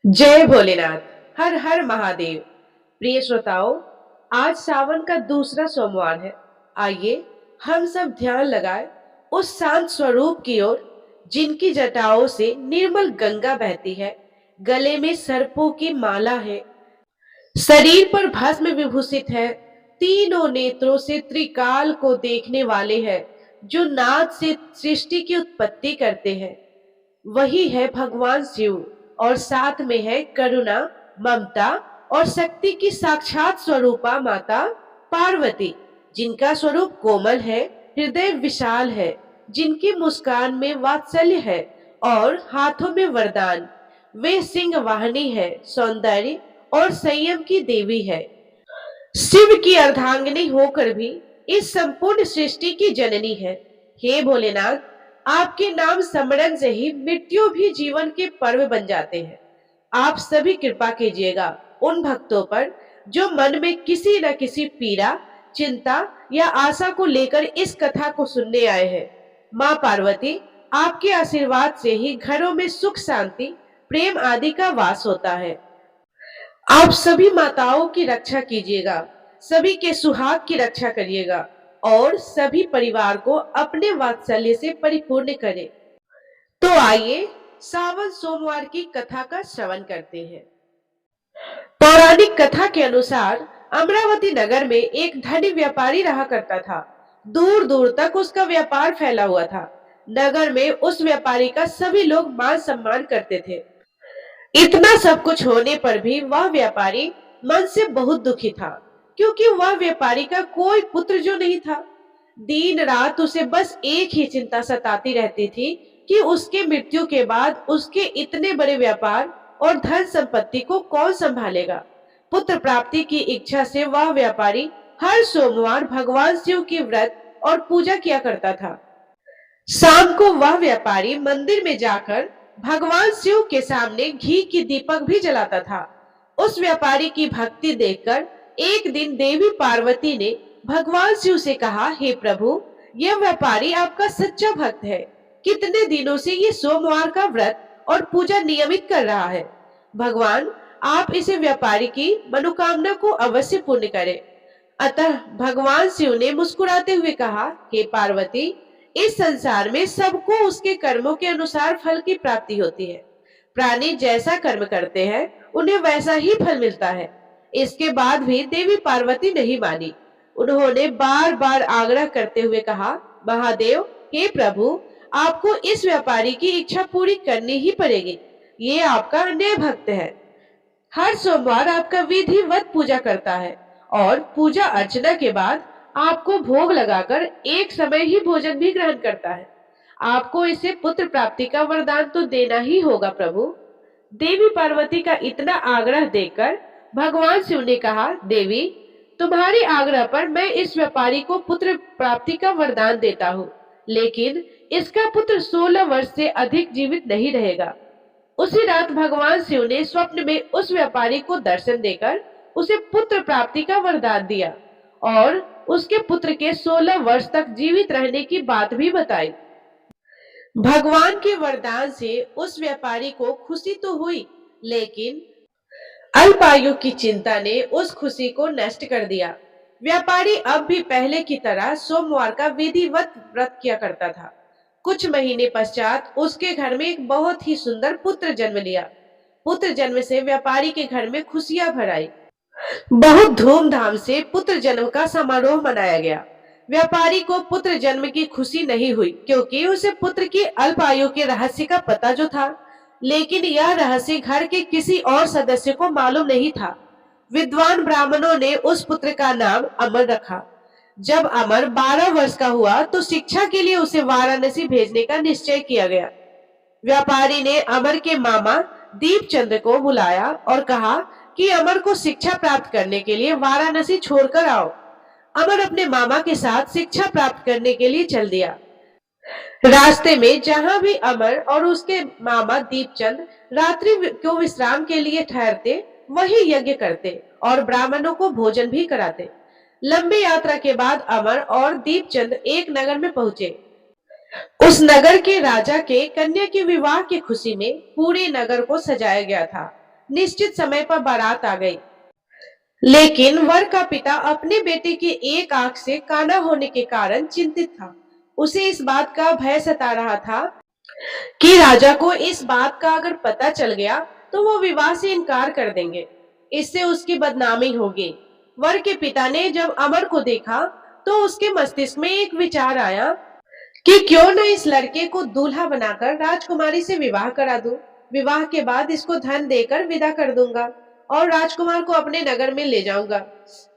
जय भोलेनाथ। हर हर महादेव। प्रिय श्रोताओं, आज सावन का दूसरा सोमवार है। आइए हम सब ध्यान लगाएं उस शांत स्वरूप की ओर जिनकी जटाओं से निर्मल गंगा बहती है, गले में सर्पों की माला है, शरीर पर भस्म विभूषित है, तीनों नेत्रों से त्रिकाल को देखने वाले हैं, जो नाद से सृष्टि की उत्पत्ति करते हैं। वही है भगवान शिव, और साथ में है करुणा, ममता और शक्ति की साक्षात स्वरूपा माता पार्वती, जिनका स्वरूप कोमल है, हृदय विशाल है, जिनकी मुस्कान में वात्सल्य है और हाथों में वरदान। वे सिंह वाहिनी है, सौंदर्य और संयम की देवी है। शिव की अर्धांगिनी होकर भी इस संपूर्ण सृष्टि की जननी है। हे भोलेनाथ, आपके नाम स्मरण से ही मृत्यु भी जीवन के पर्व बन जाते हैं। आप सभी कृपा कीजिएगा उन भक्तों पर जो मन में किसी न किसी पीड़ा, चिंता या आशा को लेकर इस कथा को सुनने आए हैं। माँ पार्वती, आपके आशीर्वाद से ही घरों में सुख, शांति, प्रेम आदि का वास होता है। आप सभी माताओं की रक्षा कीजिएगा, सभी के सुहाग की रक्षा करिएगा और सभी परिवार को अपने वात्सल्य से परिपूर्ण करें। तो आइए सावन सोमवार की कथा का श्रवण करते हैं। पौराणिक कथा के अनुसार अमरावती नगर में एक धनी व्यापारी रहा करता था। दूर दूर तक उसका व्यापार फैला हुआ था। नगर में उस व्यापारी का सभी लोग मान सम्मान करते थे। इतना सब कुछ होने पर भी वह व्यापारी मन से बहुत दुखी था, क्योंकि वह व्यापारी का कोई पुत्र जो नहीं था। दिन रात उसे बस एक ही चिंता सताती रहती थी कि उसके मृत्यु के बाद उसके इतने बड़े व्यापार और धन संपत्ति को कौन संभालेगा। पुत्र प्राप्ति की इच्छा से वह व्यापारी हर सोमवार भगवान शिव की व्रत और पूजा किया करता था। शाम को वह व्यापारी मंदिर में जाकर भगवान शिव के सामने घी की दीपक भी जलाता था। उस व्यापारी की भक्ति देखकर एक दिन देवी पार्वती ने भगवान शिव से कहा, हे प्रभु, यह व्यापारी आपका सच्चा भक्त है। कितने दिनों से ये सोमवार का व्रत और पूजा नियमित कर रहा है। भगवान, आप इसे व्यापारी की मनोकामना को अवश्य पूर्ण करें। अतः भगवान शिव ने मुस्कुराते हुए कहा, हे पार्वती, इस संसार में सबको उसके कर्मों के अनुसार फल की प्राप्ति होती है। प्राणी जैसा कर्म करते हैं उन्हें वैसा ही फल मिलता है। इसके बाद भी देवी पार्वती नहीं मानी। उन्होंने बार बार आग्रह करते हुए कहा, महादेव, हे प्रभु, आपको इस व्यापारी की इच्छा पूरी करनी ही पड़ेगी। ये आपका अन्य भक्त है, हर सोमवार आपका विधिवत पूजा करता है और पूजा अर्चना के बाद आपको भोग लगाकर एक समय ही भोजन भी ग्रहण करता है। आपको इसे पुत्र प्राप्ति का वरदान तो देना ही होगा प्रभु। देवी पार्वती का इतना आग्रह देखकर भगवान शिव ने कहा, देवी, तुम्हारे आग्रह पर मैं इस व्यापारी को पुत्र प्राप्ति का वरदान देता हूँ, लेकिन इसका पुत्र 16 वर्ष से अधिक जीवित नहीं रहेगा। उसी रात भगवान शिव ने स्वप्न में उस व्यापारी को दर्शन देकर उसे पुत्र प्राप्ति का वरदान दिया और उसके पुत्र के 16 वर्ष तक जीवित रहने की बात भी बताई। भगवान के वरदान से उस व्यापारी को खुशी तो हुई, लेकिन अल्पायु की चिंता ने उस खुशी को नष्ट कर दिया। व्यापारी अब भी पहले की तरह सोमवार का विधिवत व्रत किया करता था। कुछ महीने पश्चात उसके घर में एक बहुत ही सुंदर पुत्र जन्म लिया। पुत्र जन्म से व्यापारी के घर में खुशियां भर आई। बहुत धूमधाम से पुत्र जन्म का समारोह मनाया गया। व्यापारी को पुत्र जन्म की खुशी नहीं हुई, क्योंकि उसे पुत्र की अल्प आयु के रहस्य का पता जो था, लेकिन यह रहस्य घर के किसी और सदस्य को मालूम नहीं था। विद्वान ब्राह्मणों ने उस पुत्र का नाम अमर रखा। जब अमर 12 वर्ष का हुआ तो शिक्षा के लिए उसे वाराणसी भेजने का निश्चय किया गया। व्यापारी ने अमर के मामा दीपचंद को बुलाया और कहा कि अमर को शिक्षा प्राप्त करने के लिए वाराणसी छोड़कर आओ। अमर अपने मामा के साथ शिक्षा प्राप्त करने के लिए चल दिया। रास्ते में जहां भी अमर और उसके मामा दीपचंद रात्रि को विश्राम के लिए ठहरते, वही यज्ञ करते और ब्राह्मणों को भोजन भी कराते। लंबी यात्रा के बाद अमर और दीपचंद एक नगर में पहुंचे। उस नगर के राजा के कन्या के विवाह की खुशी में पूरे नगर को सजाया गया था। निश्चित समय पर बारात आ गई। लेकिन वर का पिता अपने बेटे के एक आंख से काना होने के कारण चिंतित था। उसे इस बात का भय सता रहा था कि राजा को इस बात का अगर पता चल गया तो वो विवाह से इनकार कर देंगे। इससे उसकी बदनामी होगी। वर के पिता ने जब अमर को देखा तो उसके मस्तिष्क में एक विचार आया कि क्यों न इस लड़के को दूल्हा बनाकर राजकुमारी से विवाह करा दूं। विवाह के बाद इसको धन देकर विदा कर दूंगा और राजकुमार को अपने नगर में ले जाऊंगा।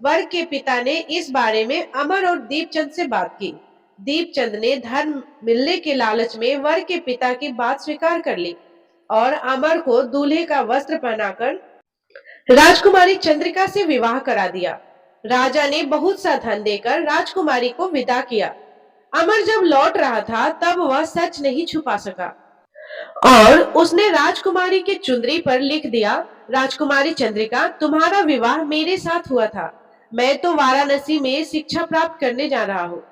वर के पिता ने इस बारे में अमर और दीपचंद से बात की। दीपचंद ने धन मिलने के लालच में वर के पिता की बात स्वीकार कर ली और अमर को दूल्हे का वस्त्र पहनाकर राजकुमारी चंद्रिका से विवाह करा दिया। राजा ने बहुत सा धन देकर राजकुमारी को विदा किया। अमर जब लौट रहा था तब वह सच नहीं छुपा सका और उसने राजकुमारी के चुंदरी पर लिख दिया, राजकुमारी चंद्रिका, तुम्हारा विवाह मेरे साथ हुआ था। मैं तो वाराणसी में शिक्षा प्राप्त करने जा रहा हूँ।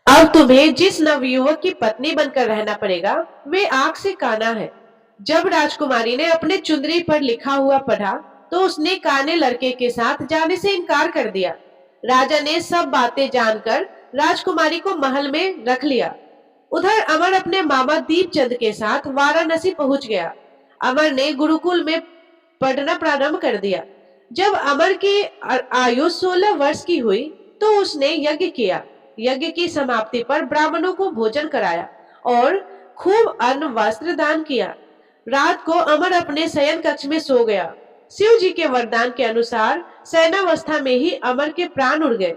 अब तुम्हें जिस नवयुवक की पत्नी बनकर रहना पड़ेगा वे आंख से काना है। जब राजकुमारी ने अपने चुंदरी पर लिखा हुआ पढ़ा तो उसने काने लड़के के साथ जाने से इनकार कर दिया। राजा ने सब बातें जानकर राजकुमारी को महल में रख लिया। उधर अमर अपने मामा दीपचंद के साथ वाराणसी पहुंच गया। अमर ने गुरुकुल में पढ़ना प्रारंभ कर दिया। जब अमर की आयु 16 वर्ष की हुई तो उसने यज्ञ किया। यज्ञ की समाप्ति पर ब्राह्मणों को भोजन कराया और खूब अन्न वस्त्र दान किया। रात को अमर अपने शयन कक्ष में सो गया। शिव जी के वरदान के अनुसार शयनावस्था में ही अमर के प्राण उड़ गए।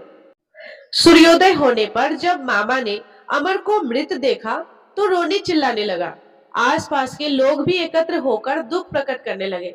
सूर्योदय होने पर जब मामा ने अमर को मृत देखा तो रोने चिल्लाने लगा। आसपास के लोग भी एकत्र होकर दुख प्रकट करने लगे।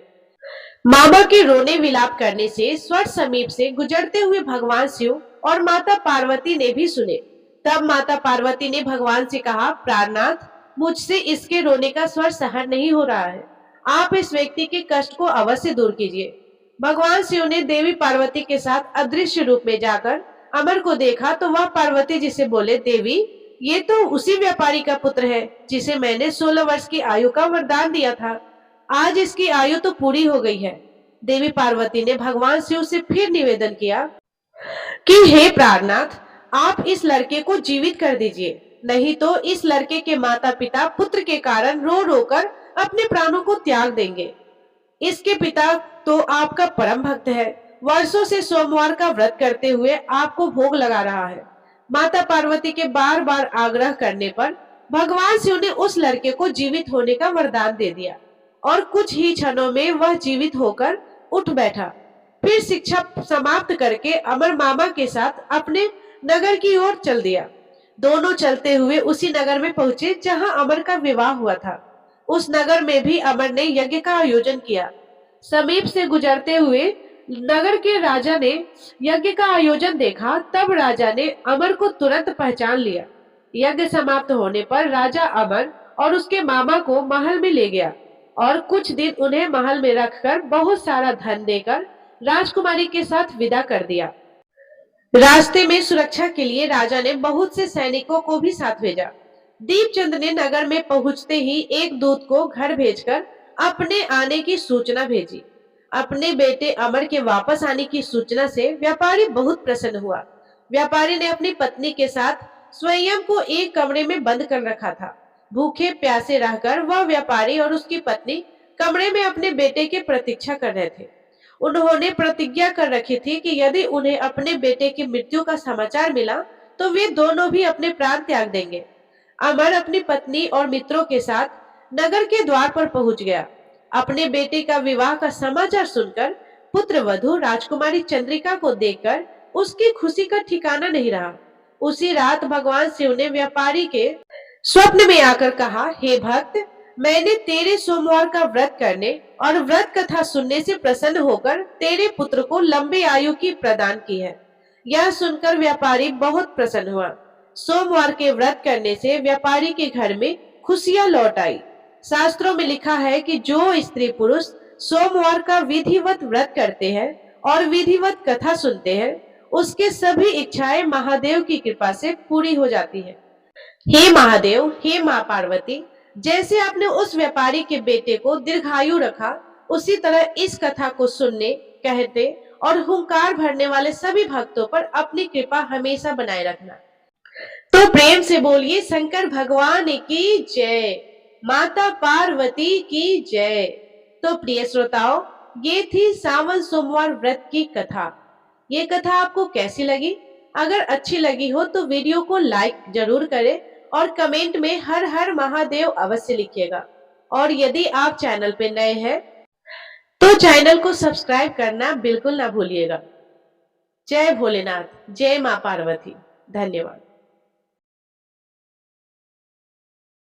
मामा के रोने विलाप करने से स्वर्ग समीप से गुजरते हुए भगवान शिव और माता पार्वती ने भी सुने। तब माता पार्वती ने भगवान से कहा, प्राणनाथ, मुझसे इसके रोने का स्वर सहन नहीं हो रहा है। आप इस व्यक्ति के कष्ट को अवश्य दूर कीजिए। भगवान शिव ने देवी पार्वती के साथ अदृश्य रूप में जाकर अमर को देखा तो वह पार्वती जी से बोले, देवी, ये तो उसी व्यापारी का पुत्र है जिसे मैंने 16 वर्ष की आयु का वरदान दिया था। आज इसकी आयु तो पूरी हो गई है। देवी पार्वती ने भगवान शिव से फिर निवेदन किया कि हे प्राणनाथ, आप इस लड़के को जीवित कर दीजिए, नहीं तो इस लड़के के माता पिता पुत्र के कारण रो रो कर अपने प्राणों को त्याग देंगे। इसके पिता तो आपका परम भक्त है, वर्षों से सोमवार का व्रत करते हुए आपको भोग लगा रहा है। माता पार्वती के बार बार आग्रह करने पर भगवान शिव ने उस लड़के को जीवित होने का वरदान दे दिया और कुछ ही क्षणों में वह जीवित होकर उठ बैठा। फिर शिक्षा समाप्त करके अमर मामा के साथ अपने नगर की ओर चल दिया। दोनों चलते हुए उसी नगर में पहुंचे जहां अमर का विवाह हुआ था। उस नगर में भी अमर ने यज्ञ का आयोजन किया। समीप से गुजरते हुए नगर के राजा ने यज्ञ का आयोजन देखा। तब राजा ने अमर को तुरंत पहचान लिया। यज्ञ समाप्त होने पर राजा अमर और उसके मामा को महल में ले गया और कुछ दिन उन्हें महल में रखकर बहुत सारा धन देकर राजकुमारी के साथ विदा कर दिया। रास्ते में सुरक्षा के लिए राजा ने बहुत से सैनिकों को भी साथ भेजा। दीपचंद ने नगर में पहुंचते ही एक दूत को घर भेजकर अपने आने की सूचना भेजी। अपने बेटे अमर के वापस आने की सूचना से व्यापारी बहुत प्रसन्न हुआ। व्यापारी ने अपनी पत्नी के साथ स्वयं को एक कमरे में बंद कर रखा था। भूखे प्यासे रहकर वह व्यापारी और उसकी पत्नी कमरे में अपने बेटे की प्रतीक्षा कर रहे थे। उन्होंने प्रतिज्ञा कर रखी थी कि यदि उन्हें अपने बेटे की मृत्यु का समाचार मिला तो वे दोनों भी अपने प्राण त्याग देंगे। अमर अपनी पत्नी और मित्रों के साथ नगर के द्वार पर पहुंच गया। अपने बेटे का विवाह का समाचार सुनकर पुत्र वधू राजकुमारी चंद्रिका को देखकर उसकी खुशी का ठिकाना नहीं रहा। उसी रात भगवान शिव ने व्यापारी के स्वप्न में आकर कहा, हे भक्त, मैंने तेरे सोमवार का व्रत करने और व्रत कथा सुनने से प्रसन्न होकर तेरे पुत्र को लंबी आयु की प्रदान की है। यह सुनकर व्यापारी बहुत प्रसन्न हुआ। सोमवार के व्रत करने से व्यापारी के घर में खुशियां लौट आई। शास्त्रों में लिखा है कि जो स्त्री पुरुष सोमवार का विधिवत व्रत करते हैं और विधिवत कथा सुनते हैं, उसके सभी इच्छाएं महादेव की कृपा से पूरी हो जाती है। हे महादेव, हे माँ पार्वती, जैसे आपने उस व्यापारी के बेटे को दीर्घायु रखा, उसी तरह इस कथा को सुनने, कहते और हुंकार भरने वाले सभी भक्तों पर अपनी कृपा हमेशा बनाए रखना। तो प्रेम से बोलिए शंकर भगवान की जय, माता पार्वती की जय। तो प्रिय श्रोताओं, ये थी सावन सोमवार व्रत की कथा। ये कथा आपको कैसी लगी? अगर अच्छी लगी हो तो वीडियो को लाइक जरूर करें और कमेंट में हर हर महादेव अवश्य लिखिएगा। और यदि आप चैनल पे नए हैं तो चैनल को सब्सक्राइब करना बिल्कुल ना भूलिएगा। जय भोलेनाथ, जय मां पार्वती। धन्यवाद।